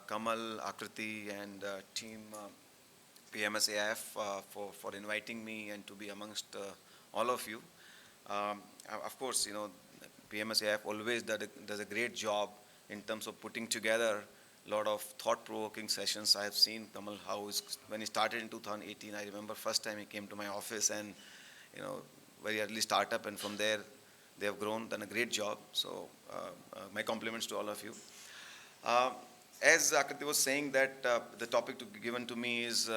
Kamal, Akriti, and team PMS AIF for inviting me and to be amongst all of you. Of course, PMS AIF always does a great job in terms of putting together a lot of thought-provoking sessions. I have seen Kamal when he started in 2018. I remember first time he came to my office, and you know very early startup, and from there they have grown, done a great job. So my compliments to all of you. Uh, as Akriti was saying that the topic given to me is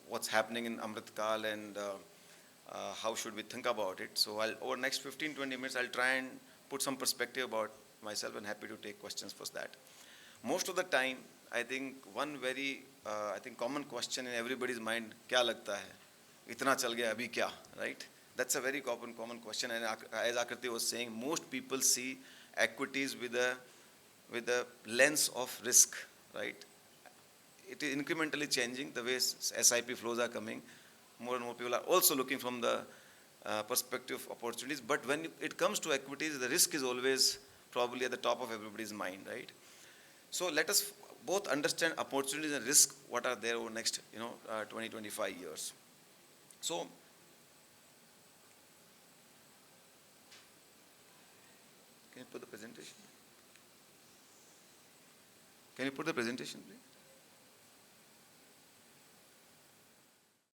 what's happening in Amritkal and how should we think about it. So over next 15-20 minutes, I'll try and put some perspective about myself, and happy to take questions for that. Most of the time, I think one very I think common question in everybody's mind, क्या लगता है? इतना चल गया अभी क्या, right? That's a very common question, and as Akriti was saying, most people see equities with a lens of risk, right? It is incrementally changing the way SIP flows are coming. More and more people are also looking from the perspective of opportunities. But when it comes to equities, the risk is always probably at the top of everybody's mind, right? So let us both understand opportunities and risk, what are there over next 20-25 years. So can you put the presentation? Can you put the presentation, please?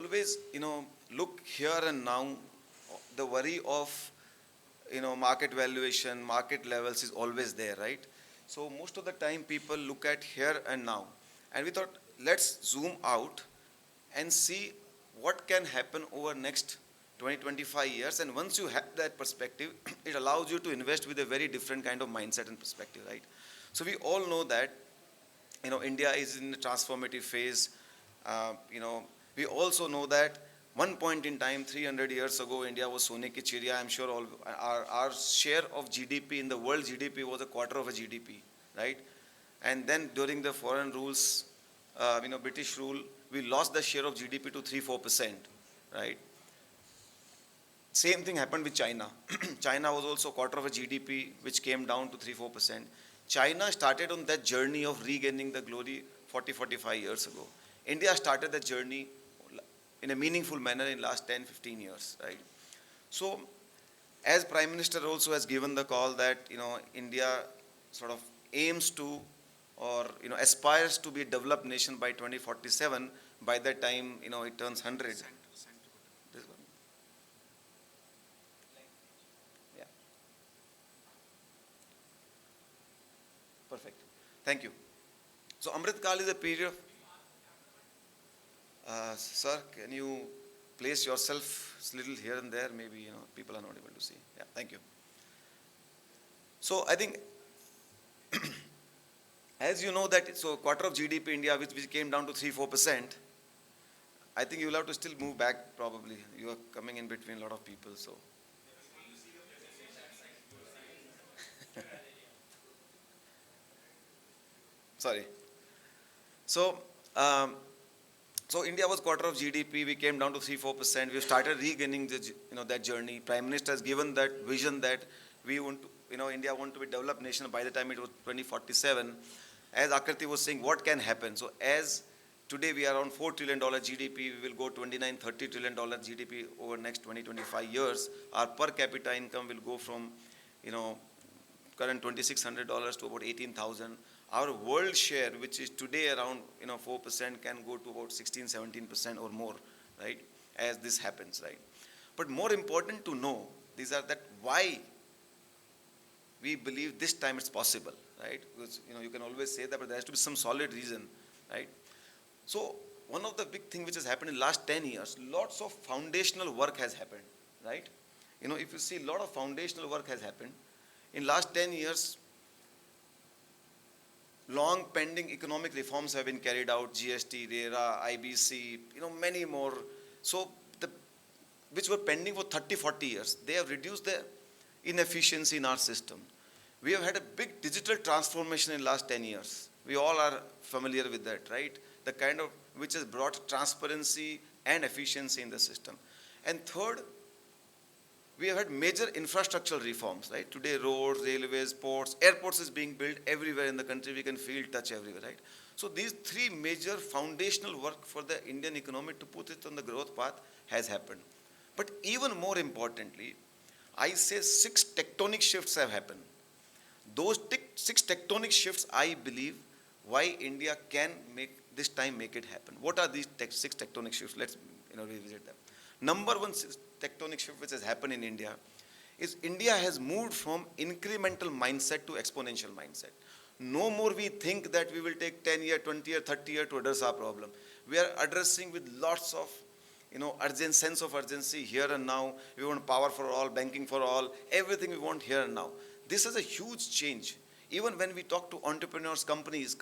Always, look here and now. The worry of, market valuation, market levels is always there, right? So most of the time people look at here and now. And we thought, let's zoom out and see what can happen over next 20-25 years. And once you have that perspective, it allows you to invest with a very different kind of mindset and perspective, right? So we all know that, India is in a transformative phase. We also know that one point in time, 300 years ago, India was Sone ki chiriya. I'm sure our share of GDP in the world GDP was a quarter of a GDP, right? And then during the foreign rules, British rule, we lost the share of GDP to 3-4%, right? Same thing happened with China. China was also a quarter of a GDP, which came down to 3-4%. China started on that journey of regaining the glory 40-45 years ago. India started that journey in a meaningful manner in last 10-15 years, right? So, as Prime Minister also has given the call that, India sort of aims to or, aspires to be a developed nation by 2047, by that time, it turns 100. This one? Yeah. Perfect. Thank you. So, Amrit Kal is a period of sir, can you place yourself a little here and there? Maybe people are not able to see. Yeah, thank you. So I think, as you know that, so quarter of GDP India, which came down to 3-4%, I think you will have to still move back probably. You are coming in between a lot of people, so. Sorry. So, so India was quarter of GDP. We came down to 3-4%. We started regaining that journey. Prime Minister has given that vision that we want to, India want to be a developed nation by the time it was 2047. As Akriti was saying, what can happen? So as today we are around $4 trillion GDP, we will go $29-30 trillion GDP over next 20-25 years. Our per capita income will go from, current $2,600 to about 18,000. Our world share, which is today around 4%, can go to about 16-17% or more, right? As this happens, right? But more important to know, these are that why we believe this time it's possible, right? Because you can always say that, but there has to be some solid reason, right? So one of the big things which has happened in the last 10 years, lots of foundational work has happened, right? If you see, a lot of foundational work has happened. In last 10 years, long pending economic reforms have been carried out, GST, RERA, IBC, many more. So, which were pending for 30-40 years, they have reduced the inefficiency in our system. We have had a big digital transformation in last 10 years. We all are familiar with that, right? The kind of, which has brought transparency and efficiency in the system. And third, We have had major infrastructural reforms, right? Today, roads, railways, ports, airports is being built everywhere in the country. We can feel, touch everywhere, right? So these three major foundational work for the Indian economy to put it on the growth path has happened. But even more importantly, I say six tectonic shifts have happened. Those six tectonic shifts, I believe, why India can this time make it happen. What are these six tectonic shifts? Let's revisit them. Number one tectonic shift which has happened in India is India has moved from incremental mindset to exponential mindset. No more we think that we will take 10 year, 20 year, 30 year to address our problem. We are addressing with lots of urgent sense of urgency here and now. We want power for all, banking for all, everything we want here and now. This is a huge change. Even when we talk to entrepreneurs, companies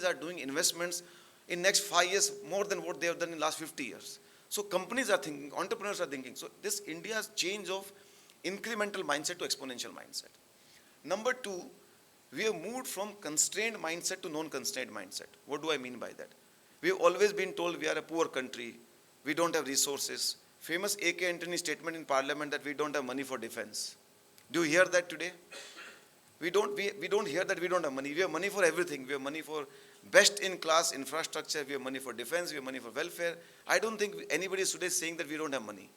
are doing investments in next 5 years more than what they have done in last 50 years. So companies are thinking, entrepreneurs are thinking. So this India's change of incremental mindset to exponential mindset. Number two, we have moved from constrained mindset to non-constrained mindset. What do I mean by that? We have always been told we are a poor country, we don't have resources. Famous A.K. Antony statement in parliament that we don't have money for defense. Do you hear that today? We don't hear that we don't have money. We have money for everything. We have money for best in class infrastructure. We have money for defense. We have money for welfare. I don't think anybody is today saying that we don't have money.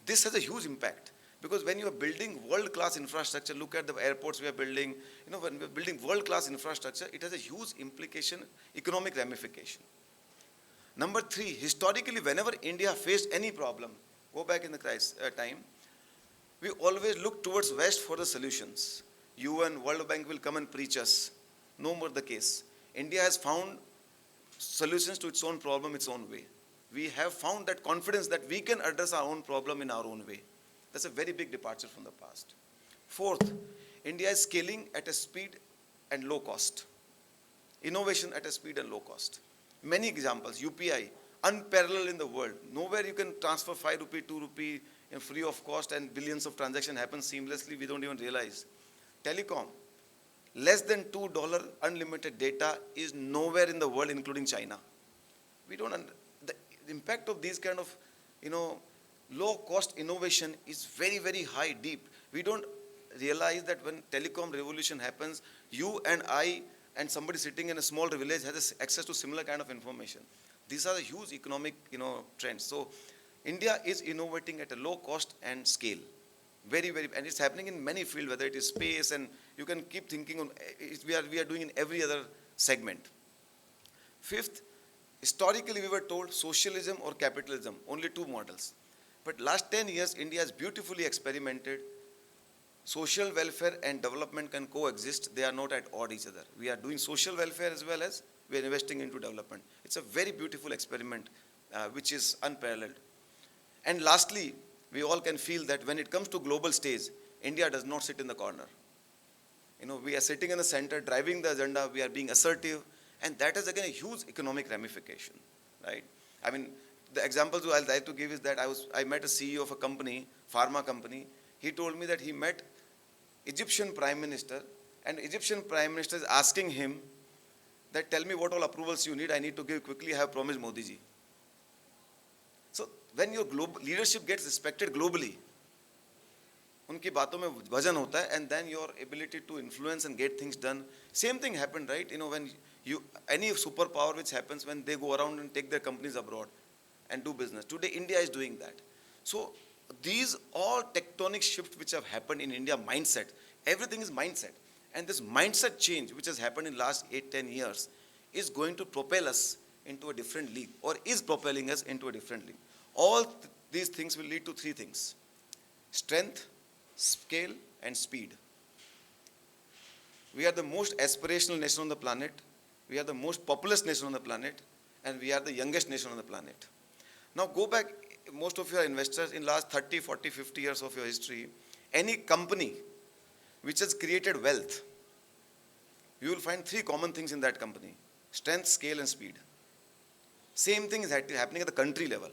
This has a huge impact because when you are building world class infrastructure, look at the airports we are building. When we are building world class infrastructure, it has a huge implication, economic ramification. Number three, historically, whenever India faced any problem, go back in the time, we always look towards West for the solutions. UN, World Bank will come and preach us. No more the case. India has found solutions to its own problem its own way. We have found that confidence that we can address our own problem in our own way. That's a very big departure from the past. Fourth, India is scaling at a speed and low cost. Innovation at a speed and low cost. Many examples. UPI, unparalleled in the world. Nowhere you can transfer 5 rupee, 2 rupee free of cost and billions of transactions happen seamlessly. We don't even realize. Telecom, less than $2 unlimited data is nowhere in the world, including China. We don't. The impact of these kind of, low cost innovation is very, very high, deep. We don't realize that when telecom revolution happens, you and I and somebody sitting in a small village has access to similar kind of information. These are the huge economic, trends. So India is innovating at a low cost and scale. Very, very, and it's happening in many fields, whether it is space, and you can keep thinking on, we are doing in every other segment. Fifth, historically we were told socialism or capitalism, only two models. But last 10 years, India has beautifully experimented. Social welfare and development can coexist. They are not at odds each other. We are doing social welfare as well as we are investing into development. It's a very beautiful experiment, which is unparalleled. And lastly, we all can feel that when it comes to global stage, India does not sit in the corner. We are sitting in the center, driving the agenda, we are being assertive, and that is again a huge economic ramification, right? I mean, the examples I'd like to give is that I met a CEO of a company, pharma company. He told me that he met Egyptian Prime Minister, and Egyptian Prime Minister is asking him that tell me what all approvals you need, I need to give quickly, I have promised Modi ji. So when your global leadership gets respected globally, उनकी बातों में वजन होता है, and then your ability to influence and get things done. Same thing happened, right? When any superpower which happens when they go around and take their companies abroad and do business. Today India is doing that. So these all tectonic shifts which have happened in India mindset, everything is mindset. And this mindset change which has happened in last 8-10 years is going to propel us into a different league, or is propelling us into a different league. All these things will lead to three things: strength, scale, and speed. We are the most aspirational nation on the planet. We are the most populous nation on the planet. And we are the youngest nation on the planet. Now go back, most of you are investors in last 30, 40, 50 years of your history. Any company which has created wealth, you will find three common things in that company: strength, scale, and speed. Same thing is happening at the country level.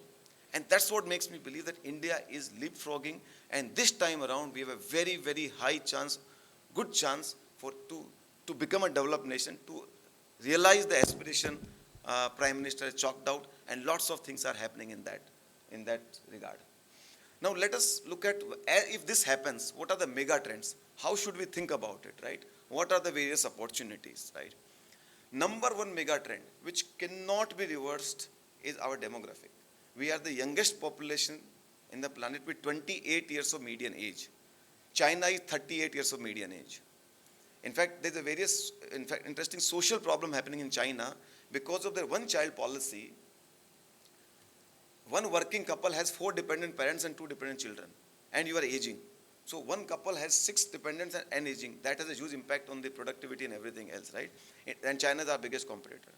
And that's what makes me believe that India is leapfrogging, and this time around we have a very, very high chance, good chance to become a developed nation, to realize the aspiration Prime Minister has chalked out, and lots of things are happening in that regard. Now let us look at, if this happens, what are the mega trends? How should we think about it, right? What are the various opportunities, right? Number one mega trend, which cannot be reversed, is our demographic. We are the youngest population in the planet with 28 years of median age. China is 38 years of median age. In fact, there's a various, interesting social problem happening in China because of their one-child policy. One working couple has 4 dependent parents and 2 dependent children, and you are aging. So one couple has 6 dependents and aging. That has a huge impact on the productivity and everything else, right? And China is our biggest competitor.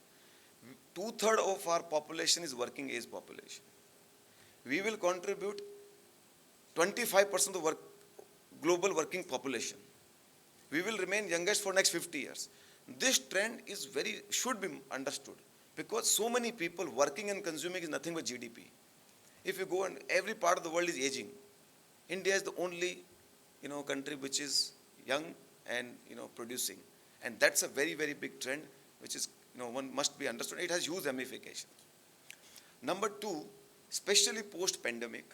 2/3 of our population is working age population. We will contribute 25% of the global working population. We will remain youngest for next 50 years. This trend is should be understood, because so many people working and consuming is nothing but GDP. If you go, and every part of the world is aging. India is the only, country which is young and, producing. And that's a very, very big trend, which is, one must be understood. It has huge ramifications. Number two, especially post-pandemic,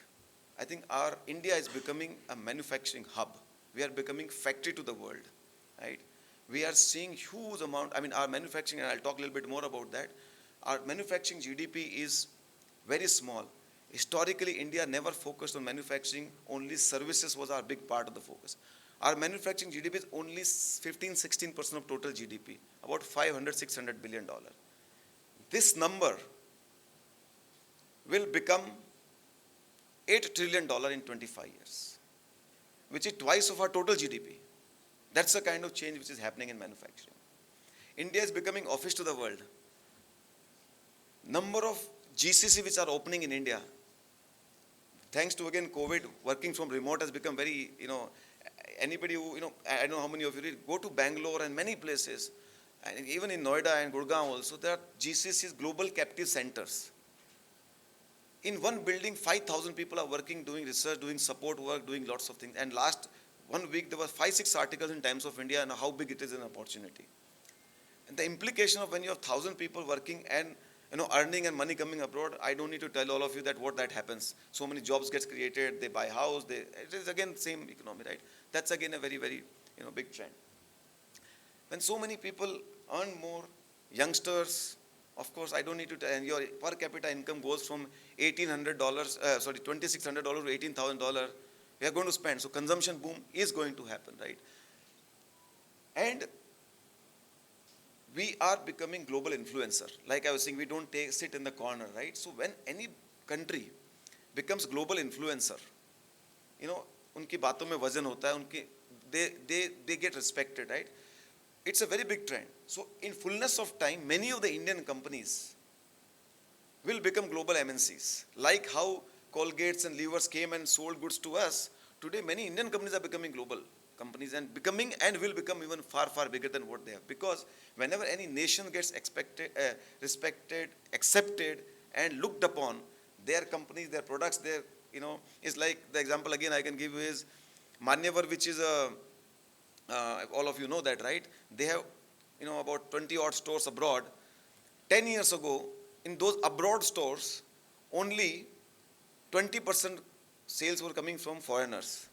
I think our India is becoming a manufacturing hub. We are becoming factory to the world, right? We are seeing huge amount, our manufacturing, and I'll talk a little bit more about that. Our manufacturing GDP is very small. Historically, India never focused on manufacturing, only services was our big part of the focus. Our manufacturing GDP is only 15-16% of total GDP, about $500-600 billion. This number will become $8 trillion in 25 years, which is twice of our total GDP. That's the kind of change which is happening in manufacturing. India is becoming office to the world. Number of GCC which are opening in India, thanks to, again, COVID, working from remote has become very, anybody who, I don't know how many of you read, go to Bangalore and many places, and even in Noida and Gurgaon also, there are GCCs, global captive centers. In one building, 5,000 people are working, doing research, doing support work, doing lots of things. And last 1 week, there were 5-6 articles in Times of India on how big it is an opportunity. And the implication of when you have 1,000 people working and, earning and money coming abroad, I don't need to tell all of you that what that happens. So many jobs gets created, they buy house, it is again same economy, right? That's again a very, very, big trend. When so many people earn more, youngsters, of course, I don't need to tell, and your per capita income goes from $2,600 to $18,000, we are going to spend. So consumption boom is going to happen, right? And we are becoming global influencer. Like I was saying, we don't sit in the corner, right? So when any country becomes global influencer, उनकी बातों में वजन होता है, they get respected, right? It's a very big trend. So in fullness of time, many of the Indian companies will become global MNCs. Like how Colgates and Levers came and sold goods to us, today many Indian companies are becoming global companies and will become even far, far bigger than what they have. Because whenever any nation gets respected, accepted, and looked upon, their companies, their products, is like the example again I can give you is Manyavar, which is all of you know that, right? They have, about 20 odd stores abroad. 10 years ago, in those abroad stores, only 20% sales were coming from foreigners.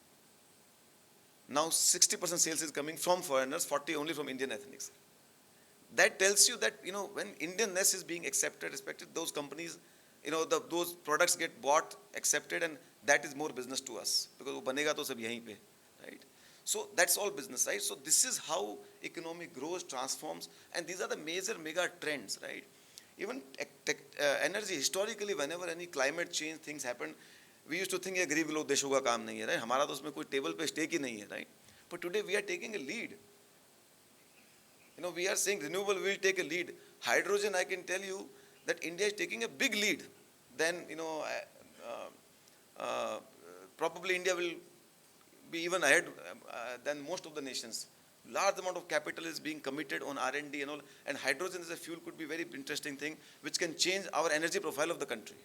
Now 60% sales is coming from foreigners, 40 only from Indian ethnics. That tells you that, when Indianness is being accepted, respected, those companies, those products get bought, accepted, and that is more business to us. Because वो बनेगा तो सब यहीं पे, right? So that's all business, right? So this is how economy grows, transforms, and these are the major mega trends, right? Even energy, historically, whenever any climate change things happen, we used to think ये गरीब लोग देशों का काम नहीं है, right? हमारा तो उसमें कोई टेबल पे स्टेक ही नहीं है, right? But today we are taking a lead. We are saying renewable will take a lead. Hydrogen, I can tell you that India is taking a big lead. Then, probably India will be even ahead than most of the nations. Large amount of capital is being committed on R&D and all, and hydrogen as a fuel could be a very interesting thing which can change our energy profile of the country.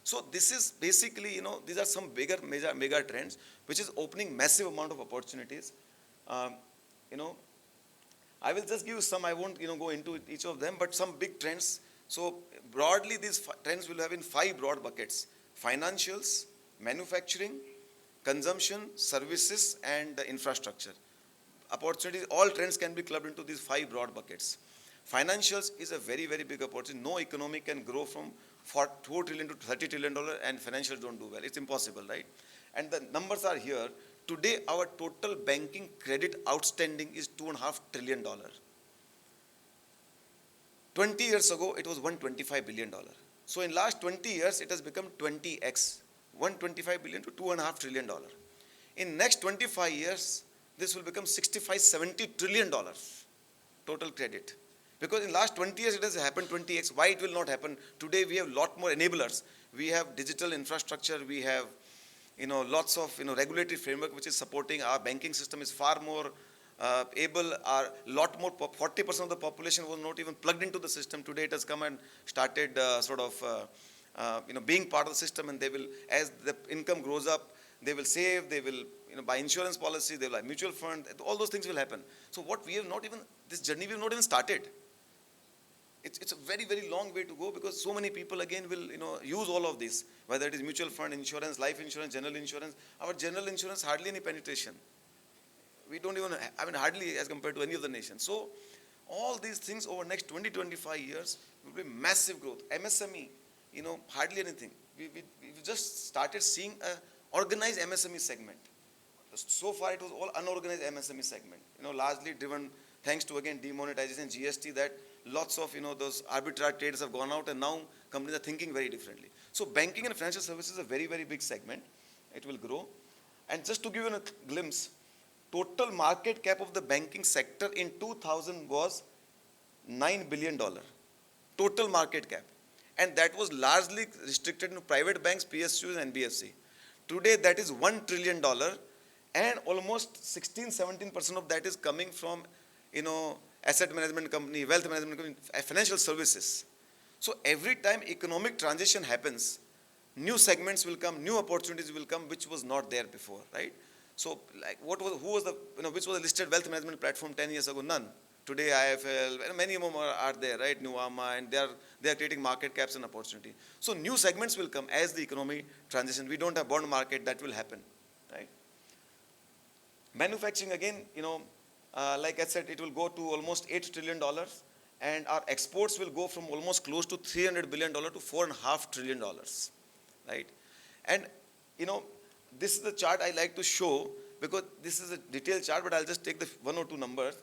So this is basically, these are some bigger mega trends which is opening massive amount of opportunities. I will just give you some, I won't go into each of them, but some big trends. So broadly these trends will have in 5 broad buckets: financials, manufacturing, consumption, services, and infrastructure. Opportunities, all trends can be clubbed into these five broad buckets. Financials is a very, very big opportunity. No economy can grow from $4 trillion to $30 trillion and financials don't do well. It's impossible, right? And the numbers are here. Today, our total banking credit outstanding is $2.5 trillion. 20 years ago, it was $125 billion. So in last 20 years, it has become 20x, 125 billion to $2.5 trillion. In next 25 years, this will become 65, $70 trillion total credit. Because in last 20 years, it has happened 20x. Why it will not happen? Today, we have lot more enablers. We have digital infrastructure. We have, lots of, regulatory framework which is supporting. Our banking system is far more able. Are lot more. 40% of the population was not even plugged into the system. Today, it has come and started being part of the system. And they will, as the income grows up, they will save. They will, buy insurance policy. They will buy mutual fund. All those things will happen. So what we have not even, this journey we have not even started. It's a very, very long way to go because so many people again will, use all of this, whether it is mutual fund, insurance, life insurance, general insurance. Our general insurance, hardly any penetration. We don't even, hardly as compared to any other nation. So all these things over next 20, 25 years will be massive growth. MSME, hardly anything. We just started seeing a organized MSME segment. So far it was all unorganized MSME segment, largely driven thanks to again demonetization, GST, that lots of those arbitrage traders have gone out and now companies are thinking very differently. So banking and financial services is a very, very big segment. It will grow. And just to give you a glimpse, total market cap of the banking sector in 2000 was $9 billion. Total market cap. And that was largely restricted to private banks, PSUs and NBFC. Today that is $1 trillion and almost 16-17% of that is coming from asset management company, wealth management company, financial services. So every time economic transition happens, new segments will come, new opportunities will come, which was not there before, right? So like which was the listed wealth management platform 10 years ago? None. Today IIFL, and many more are there, right? Nuvama, and they are creating market caps and opportunity. So new segments will come as the economy transition. We don't have bond market, that will happen, right? Manufacturing again, like I said, it will go to almost $8 trillion and our exports will go from almost close to $300 billion to $4.5 trillion, right? And, this is the chart I like to show because this is a detailed chart, but I'll just take the one or two numbers.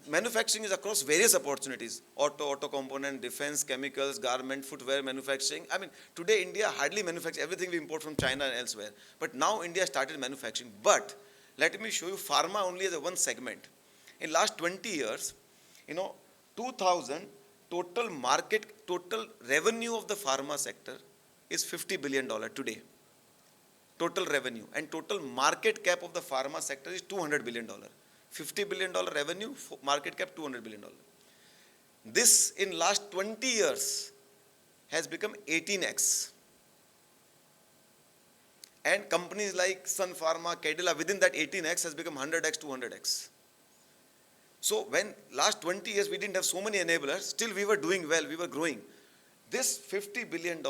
Manufacturing is across various opportunities, auto component, defense, chemicals, garment, footwear, manufacturing. Today India hardly manufactures everything we import from China and elsewhere. But now India started manufacturing. But let me show you pharma only as a one segment. In last 20 years, 2000 total revenue of the pharma sector is $50 billion today. Total revenue. And total market cap of the pharma sector is $200 billion. $50 billion revenue, market cap $200 billion. This in last 20 years has become 18x. And companies like Sun Pharma, Cadila, within that 18x has become 100x, 200x. So when last 20 years we didn't have so many enablers, still we were doing well, we were growing. This $50 billion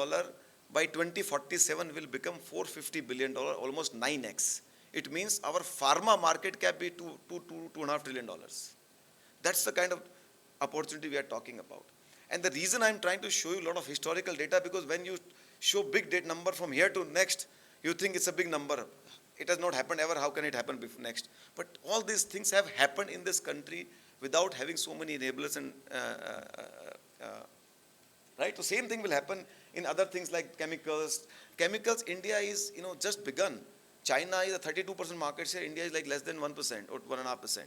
by 2047 will become $450 billion, almost 9x. It means our pharma market cap be $2.5 trillion. That's the kind of opportunity we are talking about. And the reason I'm trying to show you a lot of historical data, because when you show big data number from here to next, you think it's a big number. It has not happened ever. How can it happen next? But all these things have happened in this country without having so many enablers and right? So same thing will happen in other things like chemicals. Chemicals, India is just begun. China is a 32% market share. India is like less than 1% or 1.5%.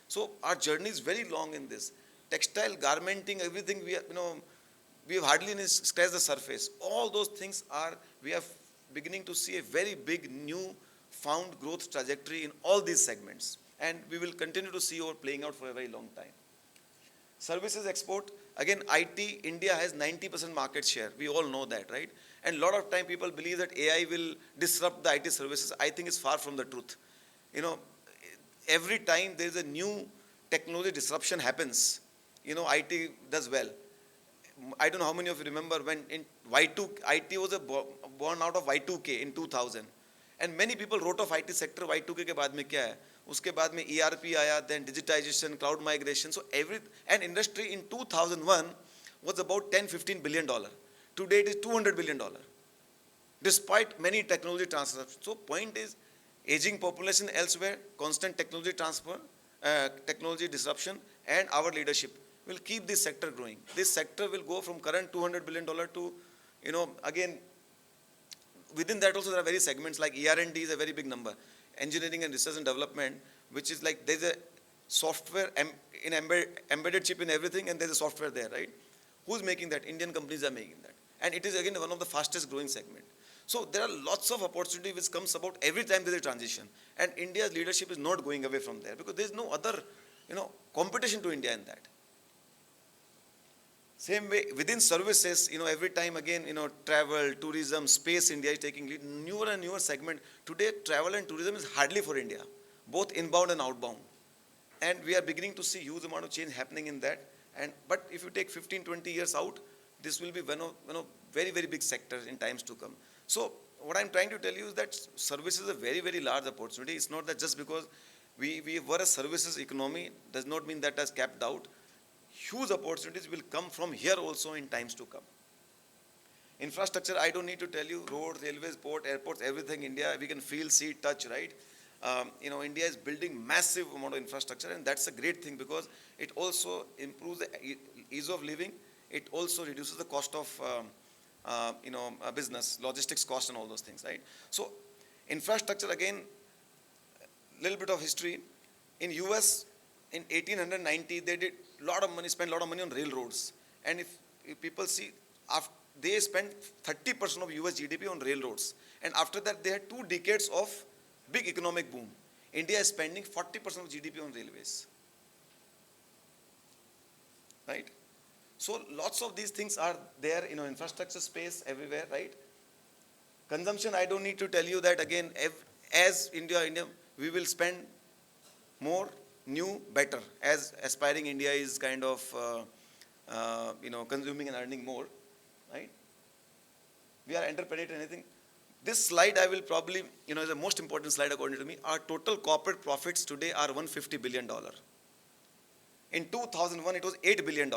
So our journey is very long in this. Textile, garmenting, everything we have hardly scratched the surface. All those things we are beginning to see a very big new found growth trajectory in all these segments. And we will continue to see over playing out for a very long time. Services export, again IT, India has 90% market share. We all know that, right? And a lot of time people believe that AI will disrupt the IT services. I think it's far from the truth. Every time there is a new technology disruption happens, IT does well. I don't know how many of you remember when in Y2, IT was born out of Y2K in 2000. And many people wrote of IT sector Y2K के बाद में क्या है? उसके बाद में ERP आया, then digitization, cloud migration. So and industry in 2001 was about 10-15 billion dollar. Today it is 200 billion dollar. Despite many technology transfers. So point is, aging population elsewhere, constant technology transfer, technology disruption, and our leadership will keep this sector growing. This sector will go from current $200 billion to, again, within that also there are various segments like ER&D is a very big number. Engineering and research and development, which is like there's a software embedded chip in everything, and there's a software there, right? Who's making that? Indian companies are making that. And it is again one of the fastest growing segment. So there are lots of opportunity which comes about every time there's a transition. And India's leadership is not going away from there because there's no other, competition to India in that. Same way within services, every time again, travel, tourism, space, India is taking lead. Newer and newer segment. Today, travel and tourism is hardly for India, both inbound and outbound. And we are beginning to see huge amount of change happening in that. But if you take 15, 20 years out, this will be one of very, very big sectors in times to come. So what I'm trying to tell you is that services is a very, very large opportunity. It's not that just because we were a services economy does not mean that has capped out. Huge opportunities will come from here also in times to come. Infrastructure, I don't need to tell you, roads, railways, port, airports, everything India, we can feel, see, touch, right? India is building massive amount of infrastructure, and that's a great thing because it also improves the ease of living. It also reduces the cost of, business, logistics cost and all those things, right? So infrastructure, again, little bit of history. In US, in 1890, they did spent a lot of money on railroads. And if people see, they spent 30% of US GDP on railroads. And after that, they had 2 decades of big economic boom. India is spending 40% of GDP on railways. Right? So lots of these things are there, infrastructure space everywhere, right? Consumption, I don't need to tell you that again, as India, we will spend more, new, better, as aspiring India is kind of, consuming and earning more, right? We are underpenetrated in anything. This slide I will probably, is the most important slide according to me. Our total corporate profits today are $150 billion. In 2001, it was $8 billion.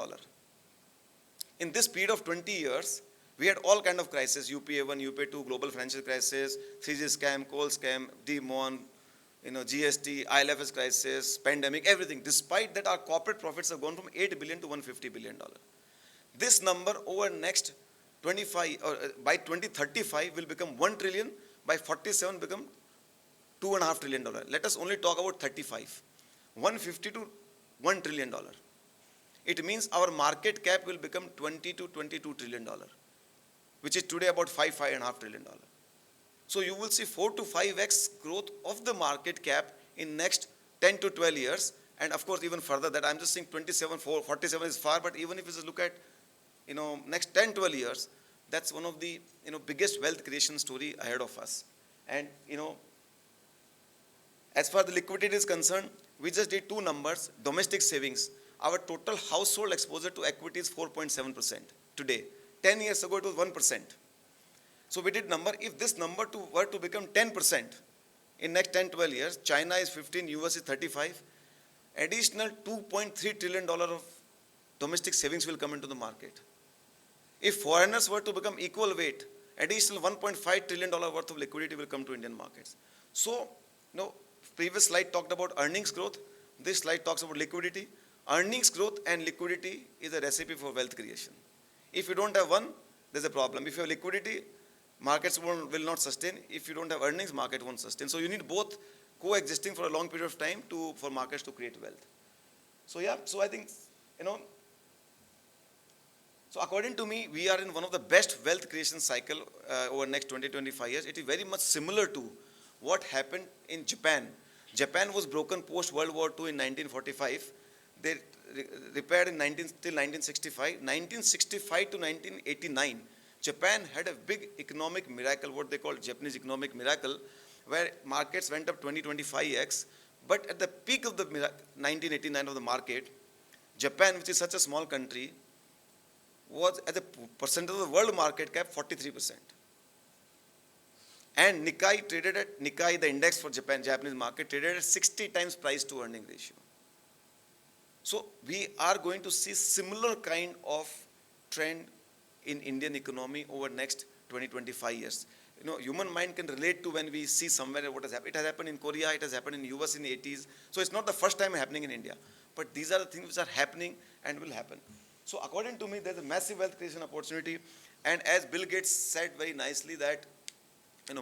In this period of 20 years, we had all kind of crises, UPA1, UPA2, global financial crisis, 3G scam, coal scam, DeMon, GST, IL&FS crisis, pandemic, everything. Despite that, our corporate profits have gone from 8 billion to $150 billion. This number over next 25, or by 2035 will become 1 trillion, by 47 become $2.5 trillion. Let us only talk about 35. 150 to $1 trillion. It means our market cap will become 20 to $22 trillion, which is today about $5.5 trillion. So you will see 4 to 5x growth of the market cap in next 10 to 12 years. And of course, even further that I'm just saying 47 is far, but even if you just look at, next 10, 12 years, that's one of the, biggest wealth creation story ahead of us. And, as far as the liquidity is concerned, we just did 2 numbers, domestic savings. Our total household exposure to equity is 4.7% today. 10 years ago, it was 1%. So we did number, if this number were to become 10% in next 10, 12 years, China is 15, US is 35, additional $2.3 trillion of domestic savings will come into the market. If foreigners were to become equal weight, additional $1.5 trillion worth of liquidity will come to Indian markets. So, previous slide talked about earnings growth. This slide talks about liquidity. Earnings growth and liquidity is a recipe for wealth creation. If you don't have one, there's a problem. If you have liquidity, markets will not sustain. If you don't have earnings, market won't sustain. So you need both coexisting for a long period of time for markets to create wealth. So yeah, so I think, so according to me, we are in one of the best wealth creation cycle over next 20-25 years. It is very much similar to what happened in Japan. Japan was broken post-World War II in 1945. They repaired till 1965. 1965 to 1989, Japan had a big economic miracle, what they call Japanese economic miracle, where markets went up 20-25x. But at the peak of the 1989 of the market, Japan, which is such a small country, was as a percentage of the world market cap 43%. And Nikkei, the index for Japanese market, traded at 60 times price to earning ratio. So we are going to see similar kind of trend in Indian economy over next 20-25 years. Human mind can relate to when we see somewhere what has happened. It has happened in Korea, it has happened in US in the 80s. So it's not the first time happening in India. But these are the things which are happening and will happen. So according to me, there's a massive wealth creation opportunity. And as Bill Gates said very nicely that,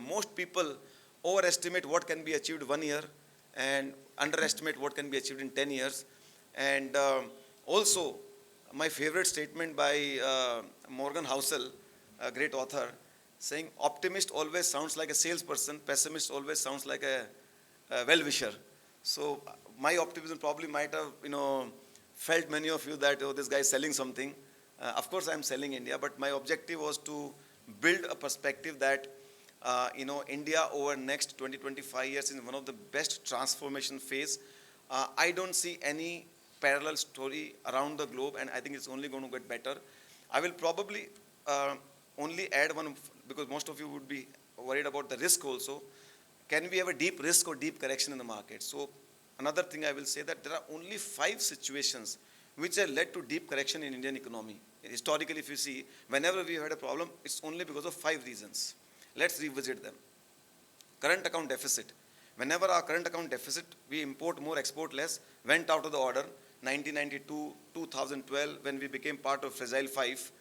most people overestimate what can be achieved 1 year and underestimate what can be achieved in 10 years. And also, my favorite statement by Morgan Housel, a great author, saying, optimist always sounds like a salesperson, pessimist always sounds like a well-wisher. So my optimism probably might have, felt many of you that, oh, this guy is selling something. Of course, I'm selling India, but my objective was to build a perspective that, India over next 20-25 years is one of the best transformation phase. I don't see any parallel story around the globe, and I think it's only going to get better. I will probably only add one, because most of you would be worried about the risk also. Can we have a deep risk or deep correction in the market? So another thing I will say that there are only 5 situations which have led to deep correction in Indian economy. Historically, if you see, whenever we had a problem, it's only because of 5 reasons. Let's revisit them. Current account deficit. Whenever our current account deficit, we import more, export less, went out of the order. 1992, 2012, when we became part of Fragile 5,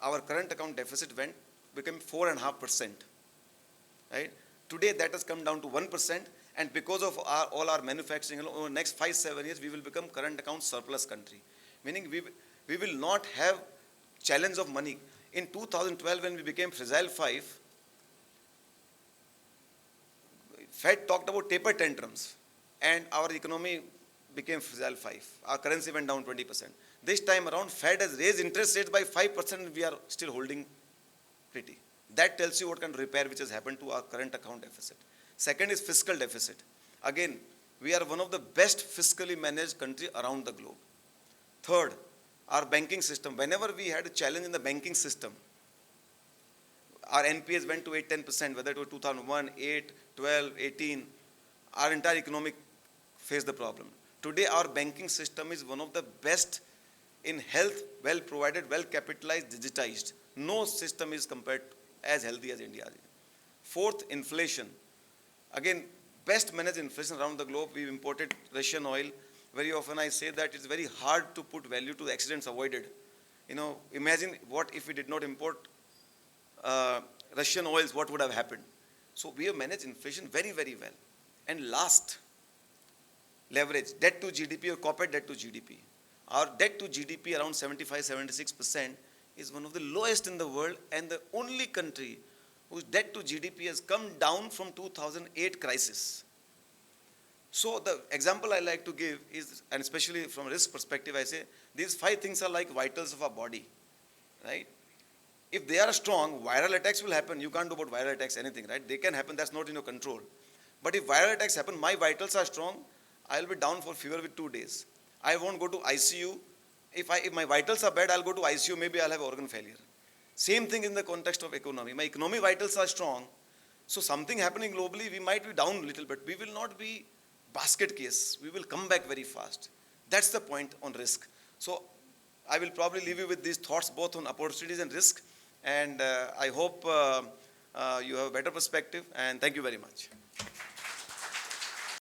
our current account deficit became 4.5%. Right? Today, that has come down to 1%, and because of all our manufacturing, over the next 5-7 years, we will become current account surplus country. Meaning, we will not have challenge of money. In 2012, when we became Fragile 5, Fed talked about taper tantrums, and our economy became Fragile 5. Our currency went down 20%. This time around, Fed has raised interest rates by 5%, and we are still holding pretty. That tells you what kind of repair which has happened to our current account deficit. Second is fiscal deficit. Again, we are one of the best fiscally managed country around the globe. Third, our banking system. Whenever we had a challenge in the banking system, our NPAs went to 8-10%, whether it was 2001, 8, 12, 18. Our entire economic faced the problem. Today, our banking system is one of the best in health, well provided, well capitalized, digitized. No system is compared as healthy as India. Fourth, inflation. Again, best managed inflation around the globe. We've imported Russian oil. Very often I say that it's very hard to put value to the accidents avoided. Imagine what if we did not import Russian oils, what would have happened? So we have managed inflation very, very well. And last, leverage, debt to GDP or corporate debt to GDP. Our debt to GDP around 75-76% is one of the lowest in the world, and the only country whose debt to GDP has come down from 2008 crisis. So the example I like to give is, and especially from a risk perspective, I say these 5 things are like vitals of our body, right? If they are strong, viral attacks will happen. You can't do about viral attacks anything, right? They can happen, that's not in your control. But if viral attacks happen, my vitals are strong, I'll be down for fever with 2 days. I won't go to ICU. If my vitals are bad, I'll go to ICU, maybe I'll have organ failure. Same thing in the context of economy. My economy vitals are strong. So something happening globally, we might be down a little bit. We will not be basket case. We will come back very fast. That's the point on risk. So I will probably leave you with these thoughts both on opportunities and risk. And I hope you have a better perspective. And thank you very much.